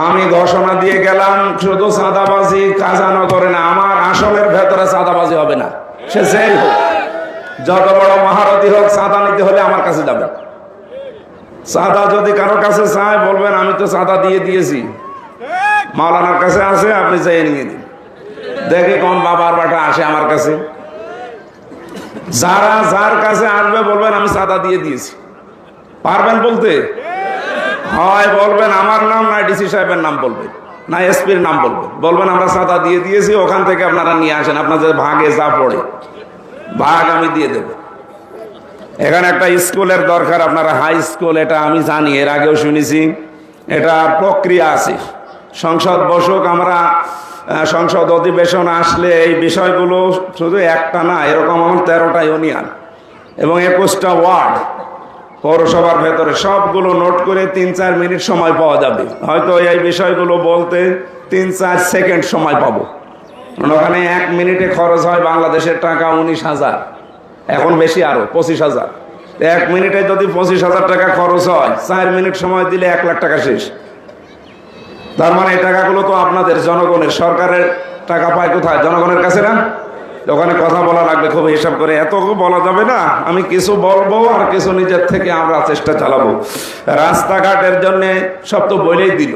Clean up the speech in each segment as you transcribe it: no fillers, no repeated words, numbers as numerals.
আমি ঘোষণা দিয়ে গেলাম শুধু চাঁদাবাজি কাজানগরে না, আমার আসনের ভেতরে চাঁদাবাজি হবে না। সে যেই হোক, যত বড় মহারথী হোক, চাঁদা নিতে হলে আমার কাছে যাবে। চাঁদা যদি কারো কাছে চায় বলবেন আমি তো চাঁদা দিয়ে দিয়েছি, মাওলানার কাছে আছে, আপনি চেয়ে নিয়ে দিন। দেখে কোন বাবার বাটা আসে আমার কাছে। যারা যার কাছে আসবে বলবেন আমি চাঁদা দিয়ে দিয়েছি। পারবেন বলতে? হয় বলবেন আমার নাম, না ডিসি সাহেবের নাম বলবেন, না এসপির নাম বলবেন। বলবেন আমরা চাঁদা দিয়ে দিয়েছি, ওখান থেকে আপনারা নিয়ে আসেন, আপনাদের ভাগে যা পড়ে ভাগ আমি দিয়ে দেব। এখানে একটা স্কুলের দরকার, আপনারা হাই স্কুল, এটা আমি জানি, এর আগেও শুনেছি, এটা প্রক্রিয়া আছে। সংসদ বসুক, আমরা সংসদ অধিবেশন আসলে এই বিষয়গুলো শুধু একটা না, এরকম আমার 13টা ইউনিয়ন এবং 21টা ওয়ার্ড পৌরসভার ভেতরে সবগুলো নোট করে 3-4 মিনিট সময় পাওয়া যাবে। হয়তো এই বিষয়গুলো বলতে 3-4 সেকেন্ড সময় পাবো। ওখানে 1 মিনিটে খরচ হয় বাংলাদেশের টাকা 19,000, এখন বেশি আরো 25,000। 1 মিনিটে যদি 25,000 টাকা খরচ হয়, 4 মিনিট সময় দিলে 1 লাখ টাকা শেষ। তার মানে এই টাকাগুলো তো আপনাদের, জনগণের। সরকারের টাকা পায় কোথায়? জনগণের কাছে না? ওখানে কথা বলা লাগবে খুব হিসাব করে, এত বলা যাবে না। আমি কিছু বলবো আর কিছু নিজের থেকে আমরা চেষ্টা চালাবো। রাস্তাঘাটের জন্য সব তো বলেই দিল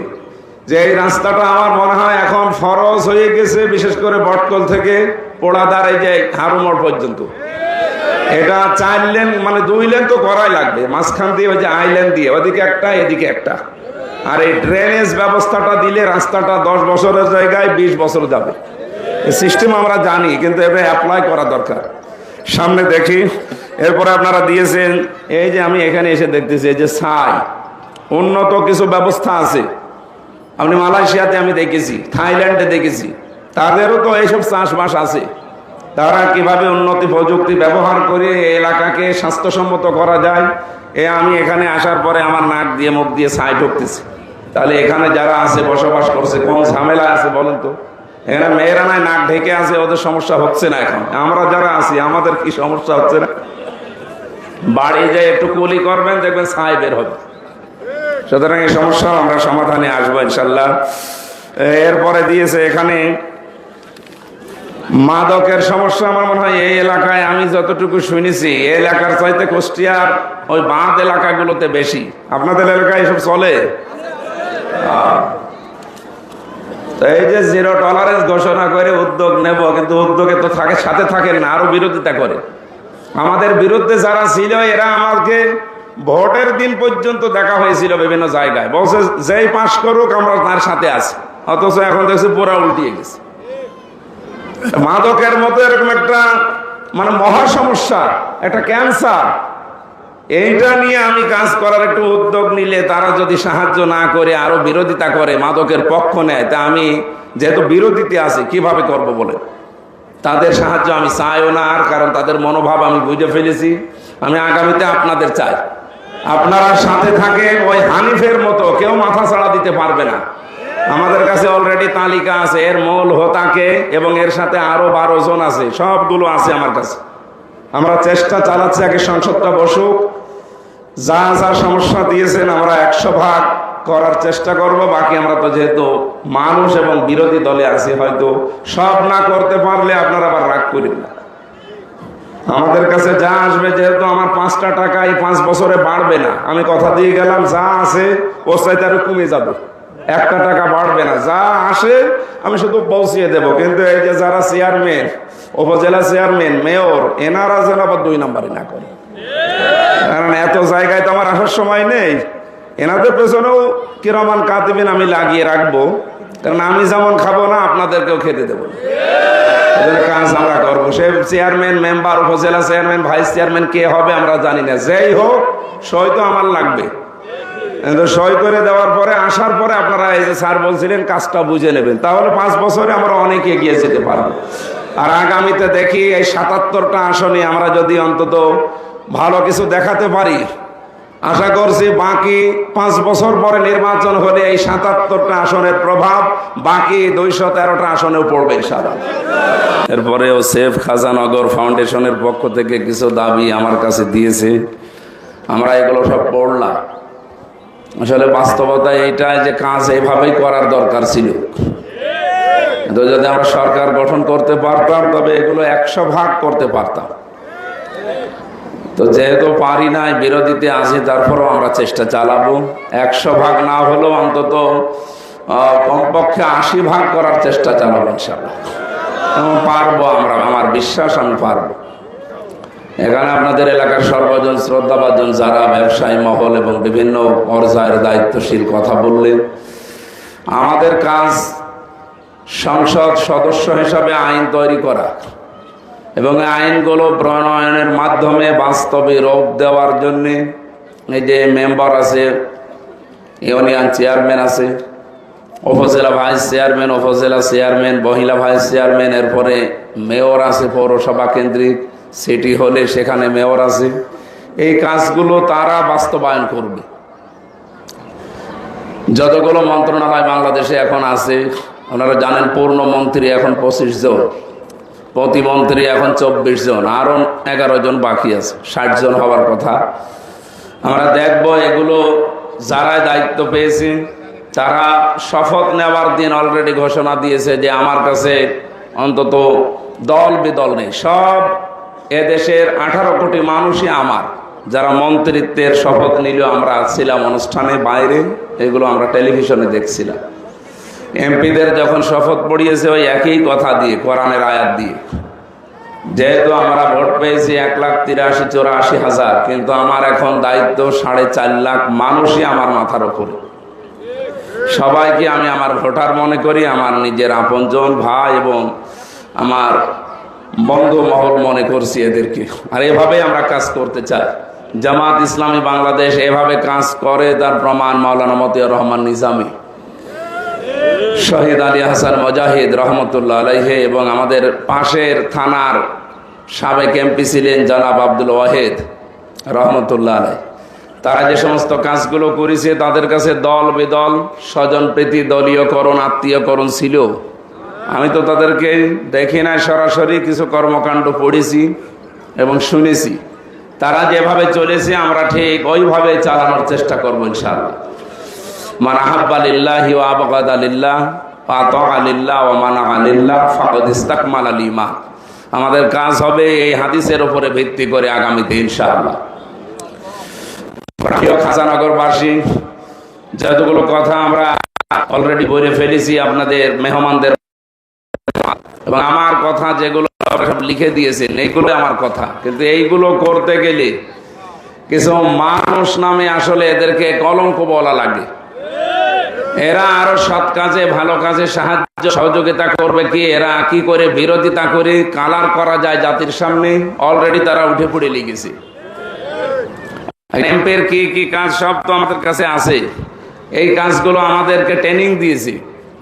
যে এই রাস্তাটা আমার মনে হয় এখন ফরজ হয়ে গেছে, বিশেষ করে বটকল থেকে পোড়াদার এই যে হারুমোড় পর্যন্ত। এটা 4 লেন, মানে 2 লেন তো করাই লাগবে, মাঝখান দিয়ে ওই যে আইল্যান্ড দিয়ে ওদিকে একটা এদিকে একটা। আর এই ড্রেনেজ ব্যবস্থাটা দিলে রাস্তাটা 10 বছরের জায়গায় 20 বছর যাবে। এই সিস্টেম আমরা জানি, কিন্তু এটা অ্যাপ্লাই করা দরকার। সামনে দেখি, এরপরে আপনারা দিয়েছেন এই যে আমি এখানে এসে দেখতেছি এই যে ছাই, উন্নত কিছু ব্যবস্থা আছে। আপনি মালয়েশিয়াতে আমি দেখেছি, থাইল্যান্ডে দেখেছি, তাদেরও তো এইসব চাষবাস আছে। তারা কিভাবে উন্নতি প্রযুক্তি ব্যবহার করে এই এলাকাকে স্বাস্থ্যসম্মত করা যায়, আমি এখানে আসার পরে আমার নাক দিয়ে মুখ দিয়ে ছাই ঢুকতেছি। তাহলে এখানে যারা আছে বসবাস করছে কোন ঝামেলা আছে বলেন তো? এখানে মেয়েরা নাই নাক ঢেকে আছে, ওদের সমস্যা হচ্ছে না। এখন আমরা যারা আছি আমাদের কি সমস্যা হচ্ছে না? বাড়ি যে একটু কুলি করবেন, দেখবেন ছাই বের হবে। সুতরাং এই সমস্যা আমরা সমাধানে আসবো ইনশাল্লাহ। এরপরে দিয়েছে এখানে মাদকের সমস্যা। আমার মনে হয় এই এলাকায় আমি যতটুকু শুনেছি, এই এলাকার চাইতে কুষ্টিয়ার ওই বাঁধ এলাকাগুলোতে বেশি। আপনাদের এলাকায় এসব চলে? এই যে 0 টলারেন্স ঘোষণা করে উদ্যোগ নেব, কিন্তু উদ্যোগে তো সাথে থাকেন না, আরো বিরোধিতা করে। আমাদের বিরুদ্ধে যারা ছিল এরা আমাকে ভোটের দিন পর্যন্ত দেখা হয়েছিল বিভিন্ন জায়গায়, বলছে যেই পাশ করুক আমরা তার সাথে আছি। অথচ এখন দেখছি পুরা উল্টিয়ে গেছে। মাদকের মতো এরকম একটা মানে মহা সমস্যা, একটা ক্যান্সার, এইটা নিয়ে আমি কাজ করার একটু উদ্যোগ নিলে তারা যদি সাহায্য না করে আরো বিরোধিতা করে, মাদকের পক্ষ নেয়, তা আমি যেহেতু বিরোধীতে আছি কিভাবে করব বলে তাদের সাহায্য আমি চাইও না। আর কারণ তাদের মনোভাব আমি বুঝে ফেলেছি। আমি আগামীতে আপনাদের চাই, আপনারা সাথে থাকেন। ওই হানিফের মতো কেউ মাথা ছাড়া দিতে পারবে না। আমাদের কাছে অলরেডি তালিকা আছে, এর মূল হোতাকে এবং এর সাথে আরো 12 জন আছে, সবগুলো আছে আমার কাছে। আমরা চেষ্টা চালাচ্ছি, আগে সংসদটা বসুক, যা যা সমস্যা দিয়েছেন আমরা 100 ভাগ করার চেষ্টা করব। বাকি আমরা তো যেহেতু মানুষ এবং বিরোধী দলে আছি, হয়তো সব না করতে পারলে আপনারা আবার রাগ করেন না। আমাদের কাছে যা আসবে, যেহেতু আমার 5টা টাকা এই 5 বছরে বাড়বে না, আমি কথা দিয়ে গেলাম, যা আছে ওর চাইতে আরো কমে যাবে, 1টা টাকা বাড়বে না। যা আসে আমি শুধু পৌঁছিয়ে দেব। কিন্তু এই যে যারা চেয়ারম্যান, উপজেলা চেয়ারম্যান, মেয়র, এনারা যেন আবার 2 নাম্বারই না করে। কারণ এত জায়গায় তো আমার আসার সময় নেই। এনাদের পেছনেও কিরমান কাতিবিন আমি লাগিয়ে রাখবো, কারণ আমি যেমন খাবো না আপনাদেরকেও খেতে দেবো। কাজ আমরা করবো। সে চেয়ারম্যান, মেম্বার, উপজেলা চেয়ারম্যান, ভাইস চেয়ারম্যান কে হবে আমরা জানি না, যেই হোক সই তো আমার লাগবে। সই করে দেওয়ার পরে আসার পরে আপনারা এই যে স্যার বলছিলেন কাজটা বুঝে নেবেন, তাহলে 5 বছরে আমরা অনেক এগিয়ে যেতে পারবো। আর আগামীতে দেখি এই 77টা আসনে আমরা যদি অন্তত ভালো কিছু দেখাতে পারি, আশা করছি বাকি 5 বছর পরে নির্বাচন হলে এই 77টা আসনের প্রভাব বাকি 213টা আসনেও পড়বে ইনশাআল্লাহ। এরপরেও সেফ খাজানগর ফাউন্ডেশনের পক্ষ থেকে কিছু দাবি আমার কাছে দিয়েছে, আমরা এগুলো সব পড়লাম। আসলে বাস্তবতা এইটা যে কাজ এইভাবেই করার দরকার ছিল। তো যদি আমরা সরকার গঠন করতে পারতাম তবে এগুলো 100 ভাগ করতে পারতাম। তো যেহেতু পারি নাই, বিরোধীতে আছি, তারপরেও আমরা চেষ্টা চালাবো। 100 ভাগ না হলেও অন্তত কমপক্ষে 80 ভাগ করার চেষ্টা চালাবো ইনশাআল্লাহ। এবং পারবো আমরা, আমার বিশ্বাস আমি পারবো। এখানে আপনাদের এলাকার সর্বজন শ্রদ্ধাভাজন যারা ব্যবসায়ী মহল এবং বিভিন্ন পর্যায়ের দায়িত্বশীল কথা বললেন, আমাদের কাজ সংসদ সদস্য হিসাবে আইন তৈরি করা এবং আইনগুলো প্রণয়নের মাধ্যমে বাস্তবে রূপ দেওয়ার জন্যে এই যে মেম্বার আছে, ইউনিয়ন চেয়ারম্যান আছে, উপজেলা ভাইস চেয়ারম্যান, উপজেলা চেয়ারম্যান, মহিলা ভাইস চেয়ারম্যান, এরপরে মেয়র আছে পৌরসভা কেন্দ্রিক, সিটি হলে সেখানে মেয়র আছে। এই কাজগুলো তারা বাস্তবায়ন করবে। যতগুলো মন্ত্রণালয় বাংলাদেশে এখন আছে, ওনারা জানেন পূর্ণ মন্ত্রী এখন 25 জন, প্রতিমন্ত্রী এখন 24 জন, আরও 11 জন বাকি আছে, 60 জন হওয়ার কথা। আমরা দেখব এগুলো যারা দায়িত্ব পেয়েছে তারা শপথ নেওয়ার দিন অলরেডি ঘোষণা দিয়েছে যে আমার কাছে অন্তত দল বিদল নেই, সব এদেশের 18 কোটি মানুষই আমার। যারা মন্ত্রিত্বের শপথ নিল, আমরা ছিলাম অনুষ্ঠানে বাইরে, এগুলো আমরা টেলিভিশনে দেখছিলাম। এমপিদের যখন শপথ পড়িয়েছে ওই একই কথা দিয়ে, কোরআনের আয়াত দিয়ে, যেহেতু আমরা ভোট পেয়েছি 1,83,84,000, কিন্তু আমার এখন দায়িত্ব 4.5 লাখ মানুষই আমার মাথার উপরে। সবাইকে আমি আমার ভোটার মনে করি, আমার নিজের আপনজন ভাই এবং আমার বন্ধু মহল মনে করছি এদেরকে। আর এভাবে আমরা কাজ করতে চাই। জামাত ইসলামী বাংলাদেশ এভাবে কাজ করে, তার প্রমাণ মাওলানা মতিয়ার রহমান নিজামী, শহীদ আলী হাসান মুজাহিদ রহমতুল্লাহ আলাইহি এবং আমাদের পাশের থানার সাবেক এমপি ছিলেন জনাব আব্দুল ওয়াহিদ রহমতুল্লাহ আলাইহি। তারা যে সমস্ত কাজগুলো করেছে তাদের কাছে দল বেদল, স্বজন প্রীতি, দলীয়করণ, আত্মীয়করণ ছিল। আমি তো তাদেরকে দেখি না, সরাসরি কিছু কর্মকাণ্ড পড়েছি এবং শুনেছি। তারা যেভাবে চলেছে আমরা ঠিক ওইভাবে চালানোর চেষ্টা করবো ইনশাআল্লাহ। মান আহাব্বা লিল্লাহি ওয়া আবগাদা লিল্লাহ ওয়া আতাআ লিল্লাহ ওয়া মানাআ লিল্লাহ ফাকাদ ইসতাকমালাল ঈমান। আমাদের কাজ হবে এই হাদিসের উপরে ভিত্তি করে আগামীতে ইনশাআল্লাহ। প্রিয় খাজানগরবাসী, যতগুলো কথা আমরা অলরেডি বলে ফেলেছি আপনাদের মেহমানদের, এবং আমার কথা যেগুলো সব লিখে দিয়েছেন এইগুলো আমার কথা, কিন্তু এইগুলো করতে গেলে কিছু মানুষ নামে আসলে এদেরকে কলঙ্ক বলা লাগে। এরা আরো সৎ কাজে ভালো কাজে সাহায্য সহযোগিতা করবে কি, এরা কি করে বিরোধিতা করে কালার করা যায় জাতির সামনে, অলরেডি তারা উঠে পড়ে লেগেছে। এমপির কি কি কাজ সব তো আমাদের কাছে আছে। এই কাজগুলো আমাদেরকে ট্রেনিং দিয়েছে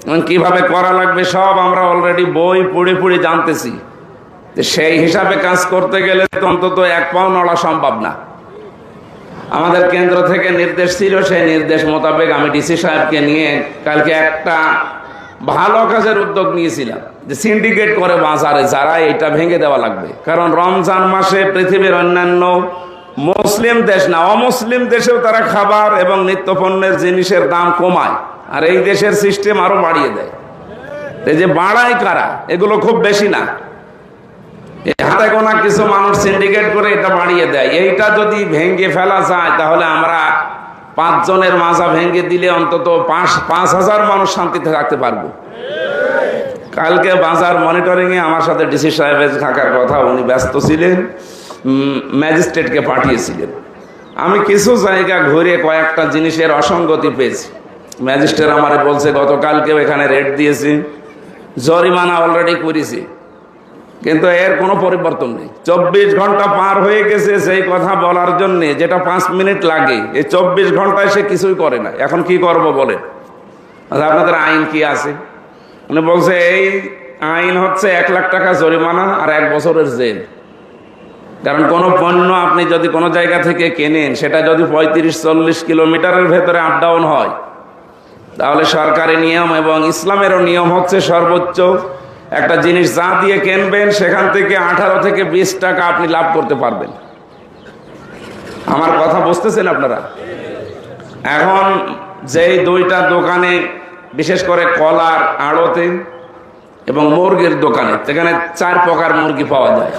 এবং কিভাবে করা লাগবে সব আমরা অলরেডি বই পড়ে পড়ে জানতেছি। সেই হিসাবে কাজ করতে গেলে তো অন্তত 1 পাও নড়া সম্ভব না। আমাদের কেন্দ্র থেকে নির্দেশ ছিল, সেই নির্দেশ মোতাবেক আমি ডিসি সাহেবকে নিয়ে কালকে একটা ভালো কাজের উদ্যোগ নিয়েছিলাম যে সিন্ডিকেট করে বাজারে যারা এটা ভেঙে দেওয়া লাগবে। কারণ রমজান মাসে পৃথিবীর অন্যান্য মুসলিম দেশ না, অমুসলিম দেশেও তারা খাবার এবং নিত্যপণ্যের জিনিসের দাম কমায়, আর এই দেশের সিস্টেম আরো বাড়িয়ে দেয়। এই যে বাড়ায় কারা, এগুলো খুব বেশি না, হাতে গোনা কিছু মানুষ সিন্ডিকেট করে এটা বাড়িয়ে দেয়। এইটা যদি ভেঙে ফেলা যায় তাহলে আমরা 5 জনের মাজা ভেঙে দিলে অন্তত 5,000 মানুষ শান্তিতে থাকতে পারবো। কালকে বাজার মনিটরিং এ আমার সাথে ডিসি সাহেবের থাকার কথা, উনি ব্যস্ত ছিলেন, ম্যাজিস্ট্রেটকে পাঠিয়েছিলেন। আমি কিছু জায়গা ঘুরে কয়েকটা জিনিসের অসঙ্গতি পেয়েছি। ম্যাজিস্ট্রেট আমারে বলছে গতকালকেও এখানে রেট দিয়েছি, জরিমানা অলরেডি করেছি, কিন্তু এর কোনো পরিবর্তন নেই। 24 ঘন্টা পার হয়ে গেছে সেই কথা বলার জন্য যেটা 5 মিনিট লাগে, এই 24 ঘন্টায় সে কিছুই করে না। এখন কি করব বলেন? আপনাদের আইন কি আছে? উনি বলছে এই আইন হচ্ছে 1 লাখ টাকা জরিমানা আর 1 বছরের জেল। কারণ কোনো পণ্য আপনি যদি কোনো জায়গা থেকে কেনেন, সেটা যদি 35-40 কিলোমিটারের ভেতরে আপ ডাউন হয়, তাহলে সরকারি নিয়ম এবং ইসলামেরও নিয়ম হচ্ছে সর্বোচ্চ একটা জিনিস যা দিয়ে কিনবেন সেখান থেকে 18 থেকে 20 টাকা আপনি লাভ করতে পারবেন। আমার কথা বুঝতেছেন আপনারা? এখন যেই দুইটা দোকানে, বিশেষ করে কলার আড়তে এবং মুরগির দোকানে, সেখানে 4 প্রকার মুরগি পাওয়া যায়।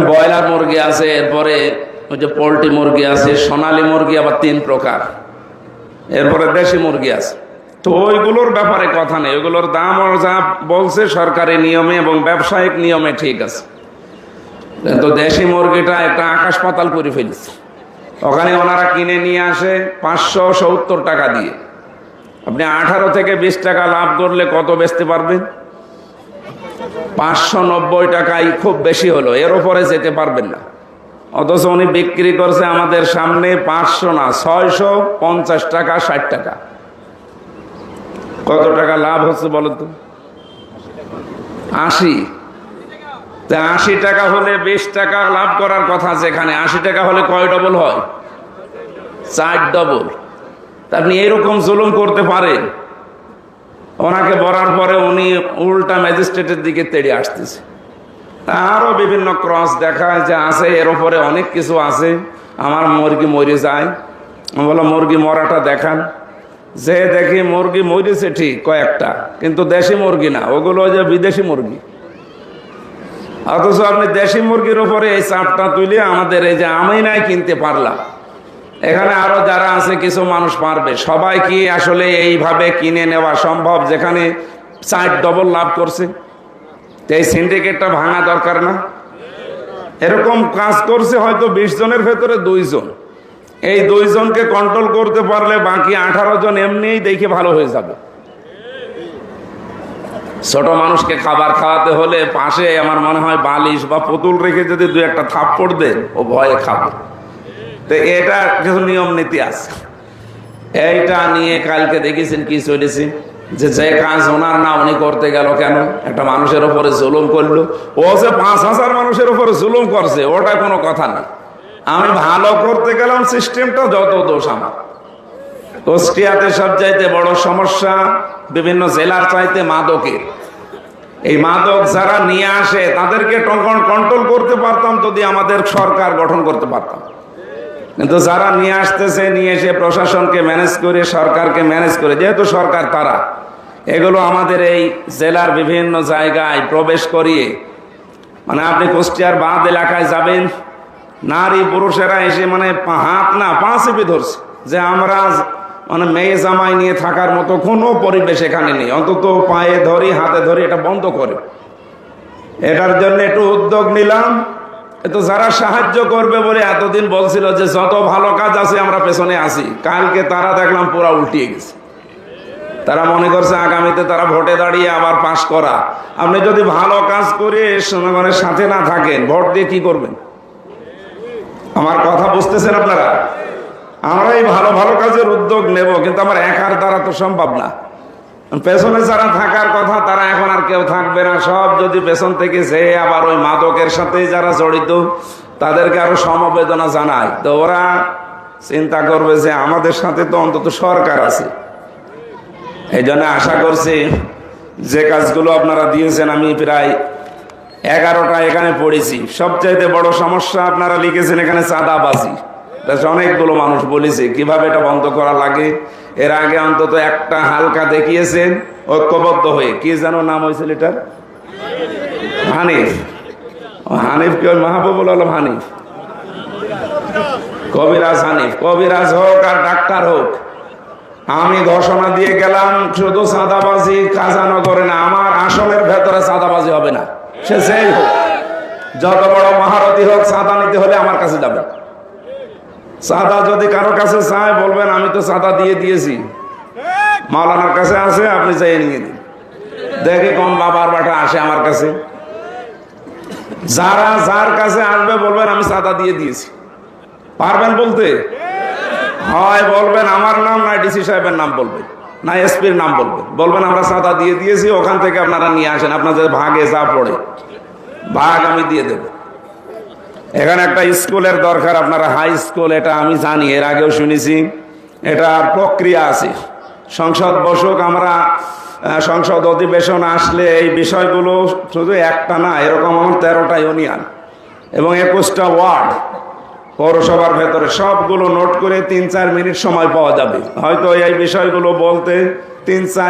ব্রয়লার মুরগি আছে, এরপরে ওই যে পোল্ট্রি মুরগি আছে, সোনালী মুরগি আবার 3 প্রকার, এরপরে দেশি মুরগি আছে। তো ওইগুলোর ব্যাপারে কথা নেই, ওইগুলোর দাম যা বলছে সরকারি নিয়মে এবং ব্যবসায়িক নিয়মে ঠিক আছে। কিন্তু দেশি মুরগিটা একটা আকাশ পাতাল করে ফেলেছে। ওখানে ওনারা কিনে নিয়ে আসে 570 টাকা দিয়ে। আপনি 18 থেকে 20 টাকা লাভ করলে কত বেচতে পারবেন? 590 টাকাই খুব বেশি হলো, এর উপরে যেতে পারবেন না। অথচ উনি বিক্রি করছে আমাদের সামনে 500 না 650 টাকা, 60 টাকা। কত টাকা লাভ হচ্ছে বলো তো? 80। 80 টাকা হলে 20 টাকা লাভ করার কথা, যেখানে 80 টাকা হলে কয় ডবল হয়? 4 ডবল। আপনি এরকম জুলুম করতে পারেন? ওনাকে বলার পরে উনি উল্টা ম্যাজিস্ট্রেটের দিকে তেড়ে আসতেছে। আরো বিভিন্ন ক্রস দেখায় যে আছে, এর উপরে অনেক কিছু আছে, আমার মুরগি মরে যায়। আমি বললাম মুরগি মরাটা দেখান। যে দেখি মুরগি মরেছে ঠিক কয়েকটা, কিন্তু দেশি মুরগি না, ওগুলো যে বিদেশি মুরগি। অথচ আপনি দেশি মুরগির উপরে এই চাপটা তুলে আমাদের এই যে আমি নাই কিনতে পারলাম, এখানে আরো যারা আছে কিছু মানুষ পারবে। সবাই কি আসলে এইভাবে কিনে নেওয়া সম্ভব, যেখানে 4 ডবল লাভ করছে? এই সিন্ডিকেটটা ভাঙা দরকার না? এরকম কাজ করছে হয়তো 20 জনের ভেতরে 2 জন। এই 2 জনকে কন্ট্রোল করতে পারলে বাকি 18 জন এমনিই দেখে ভালো হয়ে যাবে। ছোট মানুষকে খাবার খাওয়াতে হলে পাশে আমার মনে হয় বালিশ বা পুতুল রেখে যদি 2-1টা থাপ্পড় দেন, ও ভয়ে খাবে। তো এটা কিছু নিয়ম নীতি আছে। এইটা নিয়ে কালকে দেখেছেন কি চলেছে, যে কাজ ওনার না উনি করতে গেল কেন? একটা মানুষের উপরে জুলুম করলো। ও যে 5000 মানুষের উপরে জুলুম করছে, ওটা কোনো কথা না। আমি ভালো করতে গেলাম, সিস্টেমটা যত দোষ আমার। কুষ্টিয়াতে সবচাইতে বড় সমস্যা বিভিন্ন জেলার চাইতে মাদকের। এই মাদক যারা নিয়ে আসে তাদেরকে কন্ট্রোল করতে পারতাম যদি আমাদের সরকার গঠন করতে পারতাম। কিন্তু যারা নিয়ে আসতেছে, নিয়ে এসে প্রশাসনকে ম্যানেজ করে, সরকারকে ম্যানেজ করে, যেহেতু সরকার তারা, এগুলো আমাদের এই জেলার বিভিন্ন জায়গায় প্রবেশ করিয়ে, মানে আপনি কুষ্টিয়ার বাদ এলাকায় যাবেন, নারী পুরুষেরা এসে মানে হাত না পা চেপে ধরছে যে আমরা মানে মেয়ে জামাই নিয়ে থাকার মতো কোনো পরিবেশ এখানে নেই, অন্তত পায়ে ধরি হাতে ধরি এটা বন্ধ করে। এটার জন্য একটু উদ্যোগ নিলাম। তো যারা সাহায্য করবে বলে এতদিন বলছিল যে যত ভালো কাজ আছে আমরা পেছনে আসি, কালকে তারা দেখলাম পুরা উল্টিয়ে গেছে। তারা মনে করছে আগামীতে তারা ভোটে দাঁড়িয়ে আবার পাশ করা। আপনি যদি ভালো কাজ করে জনগণের সাথে না থাকেন, ভোট দিয়ে কি করবেন? আমার কথা বুঝতেছেন আপনারা? আমরা এই ভালো ভালো কাজের উদ্যোগ নেব, কিন্তু আমার একার দ্বারা তো সম্ভব না। পেছনে যারা থাকার কথা তারা এখন আর কেউ থাকবে না। সব যদি পেছন থেকে যে আবার ওই মাদকের সাথে যারা জড়িত তাদেরকে আরো সমবেদনা জানায়, তো ওরা চিন্তা করবে যে আমাদের সাথে তো অন্তত সরকার আছে। এই জন্য আশা করছি যে কাজগুলো আপনারা দিয়েছেন, আমি প্রায় 11টা এখানে পড়েছি। সবচাইতে বড় সমস্যা আপনারা লিখেছেন এখানে চাঁদাবাজি। অনেকগুলো মানুষ বলেছে কিভাবে এটা বন্ধ করা লাগে। এর আগে অন্তত একটা হালকা দেখিয়েছেন ঐক্যবদ্ধ হয়ে, কি যেন নাম হয়েছিল এটার? হানিফ। হানিফ কি ওই মাহবুবুল আলম হানিফ? কবিরাজ হানিফ। কবিরাজ হোক আর ডাক্তার হোক, আমি ঘোষণা দিয়ে গেলাম শুধু চাঁদাবাজি কাজানগরে না, আমার আসনের ভেতরে চাঁদাবাজি হবে না। সে যেই হোক, যত বড় মহারথী হোক, চাঁদা নিতে হলে আমার কাছে যাবে। চাঁদা যদি কারো কাছে চায় বলবেন আমি তো চাঁদা দিয়ে দিয়েছি, মাওলানার কাছে আছে, আপনি চাই নিয়ে দিন। দেখি কোন বাবার বাটা আসে আমার কাছে। যারা যার কাছে আসবে বলবেন আমি চাঁদা দিয়ে দিয়েছি। পারবেন বলতে? হয় বলবেন আমার নাম, না ডিসি সাহেবের নাম বলবেন, না এসপির নাম বলবেন। বলবেন আমরা চাঁদা দিয়ে দিয়েছি, ওখান থেকে আপনারা নিয়ে আসেন, আপনাদের ভাগে যা পড়ে ভাগ আমি দিয়ে দেব। এখানে একটা স্কুলের দরকার, আপনারা হাই স্কুল, এটা আমি জানি, এর আগেও শুনেছি। এটার প্রক্রিয়া আছে। সংসদ বসুক, আমরা সংসদ অধিবেশন আসলে এই বিষয়গুলো শুধু একটা না, এরকম আমার 13টা ইউনিয়ন এবং 21টা ওয়ার্ড, পৌরসভার ভেতরে সবগুলো নোট করে 3-4 মিনিট সময় পাওয়া যাবে, হয়তো এই বিষয়গুলো বলতে 3-4